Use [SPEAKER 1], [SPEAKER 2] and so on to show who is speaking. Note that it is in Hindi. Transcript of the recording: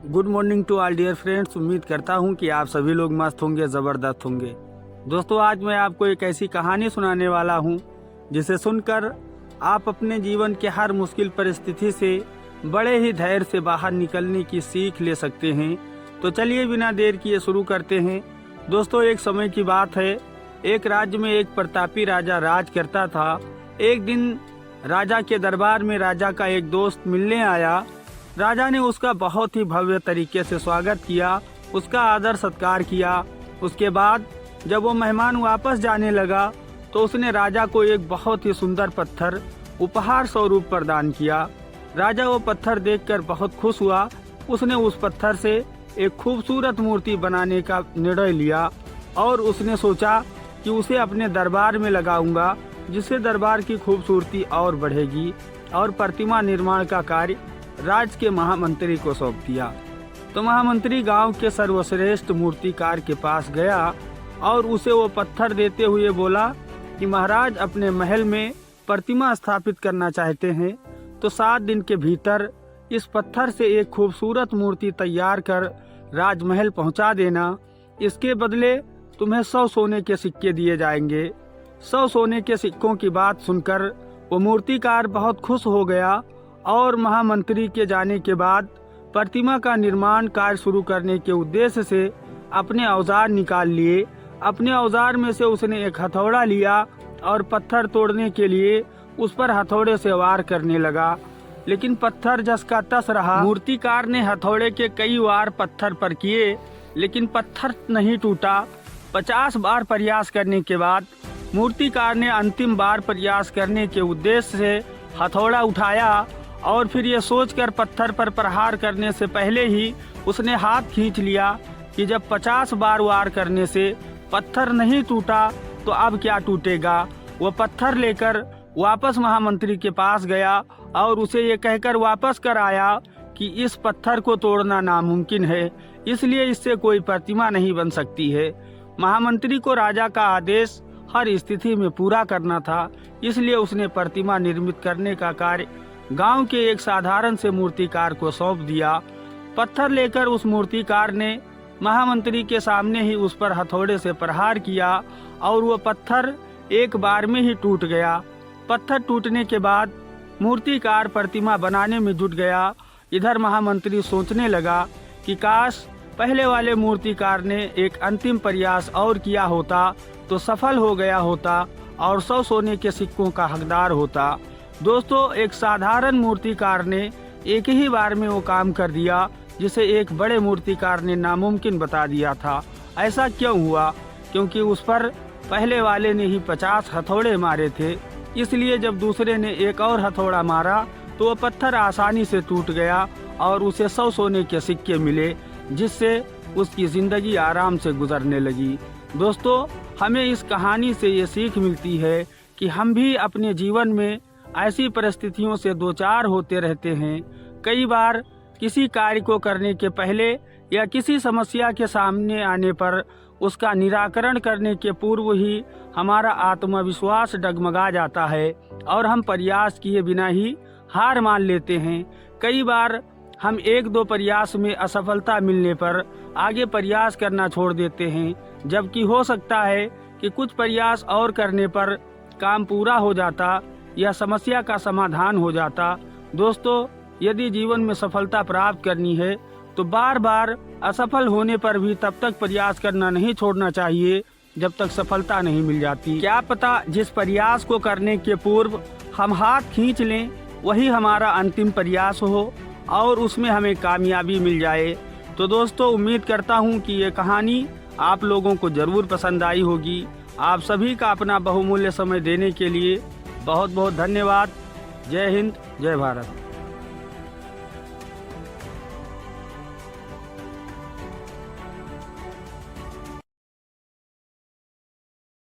[SPEAKER 1] Good morning to all dear friends. उम्मीद करता हूं कि आप सभी लोग मस्त होंगे, ज़बरदस्त होंगे। दोस्तों, आज मैं आपको एक ऐसी कहानी सुनाने वाला हूं जिसे सुनकर आप अपने जीवन के हर मुश्किल परिस्थिति से बड़े ही धैर्य से बाहर निकलने की सीख ले सकते हैं। तो चलिए बिना देर किए शुरू करते हैं। दोस्तों, एक समय की बात है। एक राज्य में एक प्रतापी राजा राज करता था। एक दिन राजा के दरबार में राजा का एक दोस्त मिलने आया। राजा ने उसका बहुत ही भव्य तरीके से स्वागत किया, उसका आदर सत्कार किया। उसके बाद जब वो मेहमान वापस जाने लगा तो उसने राजा को एक बहुत ही सुंदर पत्थर उपहार स्वरूप प्रदान किया। राजा वो पत्थर देखकर बहुत खुश हुआ। उसने उस पत्थर से एक खूबसूरत मूर्ति बनाने का निर्णय लिया और उसने सोचा कि उसे अपने दरबार में लगाऊंगा, जिससे दरबार की खूबसूरती और बढ़ेगी। और प्रतिमा निर्माण का कार्य राज्य के महामंत्री को सौंप दिया। तो महामंत्री गांव के सर्वश्रेष्ठ मूर्तिकार के पास गया और उसे वो पत्थर देते हुए बोला कि महाराज अपने महल में प्रतिमा स्थापित करना चाहते हैं तो 7 दिन के भीतर इस पत्थर से एक खूबसूरत मूर्ति तैयार कर राजमहल पहुंचा देना। इसके बदले तुम्हें 100 सोने के सिक्के दिए जाएंगे। 100 सोने के सिक्कों की बात सुनकर वो मूर्तिकार बहुत खुश हो गया और महामंत्री के जाने के बाद प्रतिमा का निर्माण कार्य शुरू करने के उद्देश्य से अपने औजार निकाल लिए। अपने औजार में से उसने एक हथौड़ा लिया और पत्थर तोड़ने के लिए उस पर हथौड़े से वार करने लगा, लेकिन पत्थर जस का तस रहा। मूर्तिकार ने हथौड़े के कई वार पत्थर पर किए, लेकिन पत्थर नहीं टूटा। 50 बार प्रयास करने के बाद मूर्तिकार ने अंतिम बार प्रयास करने के उद्देश्य से हथौड़ा उठाया और फिर ये सोचकर पत्थर पर प्रहार करने से पहले ही उसने हाथ खींच लिया कि जब 50 बार वार करने से पत्थर नहीं टूटा तो अब क्या टूटेगा। वो पत्थर लेकर वापस महामंत्री के पास गया और उसे ये कहकर वापस कर आया कि इस पत्थर को तोड़ना नामुमकिन है, इसलिए इससे कोई प्रतिमा नहीं बन सकती है। महामंत्री को राजा का आदेश हर स्थिति में पूरा करना था, इसलिए उसने प्रतिमा निर्मित करने का कार्य गांव के एक साधारण से मूर्तिकार को सौंप दिया। पत्थर लेकर उस मूर्तिकार ने महामंत्री के सामने ही उस पर हथौड़े से प्रहार किया और वो पत्थर एक बार में ही टूट गया। पत्थर टूटने के बाद मूर्तिकार प्रतिमा बनाने में जुट गया। इधर महामंत्री सोचने लगा कि काश पहले वाले मूर्तिकार ने एक अंतिम प्रयास और किया होता तो सफल हो गया होता और 100 सोने के सिक्कों का हकदार होता। दोस्तों, एक साधारण मूर्तिकार ने एक ही बार में वो काम कर दिया जिसे एक बड़े मूर्तिकार ने नामुमकिन बता दिया था। ऐसा क्यों हुआ? क्योंकि उस पर पहले वाले ने ही 50 हथौड़े मारे थे, इसलिए जब दूसरे ने एक और हथौड़ा मारा तो वो पत्थर आसानी से टूट गया और उसे 100 सोने के सिक्के मिले, जिससे उसकी जिंदगी आराम से गुजरने लगी। दोस्तों, हमें इस कहानी से ये सीख मिलती है कि हम भी अपने जीवन में ऐसी परिस्थितियों से दो चार होते रहते हैं। कई बार किसी कार्य को करने के पहले या किसी समस्या के सामने आने पर उसका निराकरण करने के पूर्व ही हमारा आत्मविश्वास डगमगा जाता है और हम प्रयास किए बिना ही हार मान लेते हैं। कई बार हम 1-2 प्रयास में असफलता मिलने पर आगे प्रयास करना छोड़ देते हैं, जबकि हो सकता है कि कुछ प्रयास और करने पर काम पूरा हो जाता या समस्या का समाधान हो जाता। दोस्तों, यदि जीवन में सफलता प्राप्त करनी है तो बार बार असफल होने पर भी तब तक प्रयास करना नहीं छोड़ना चाहिए जब तक सफलता नहीं मिल जाती। क्या पता जिस प्रयास को करने के पूर्व हम हाथ खींच लें वही हमारा अंतिम प्रयास हो और उसमें हमें कामयाबी मिल जाए। तो दोस्तों, उम्मीद करता हूँ कि ये कहानी आप लोगों को जरूर पसंद आई होगी। आप सभी का अपना बहुमूल्य समय देने के लिए बहुत बहुत धन्यवाद। जय हिंद, जय भारत।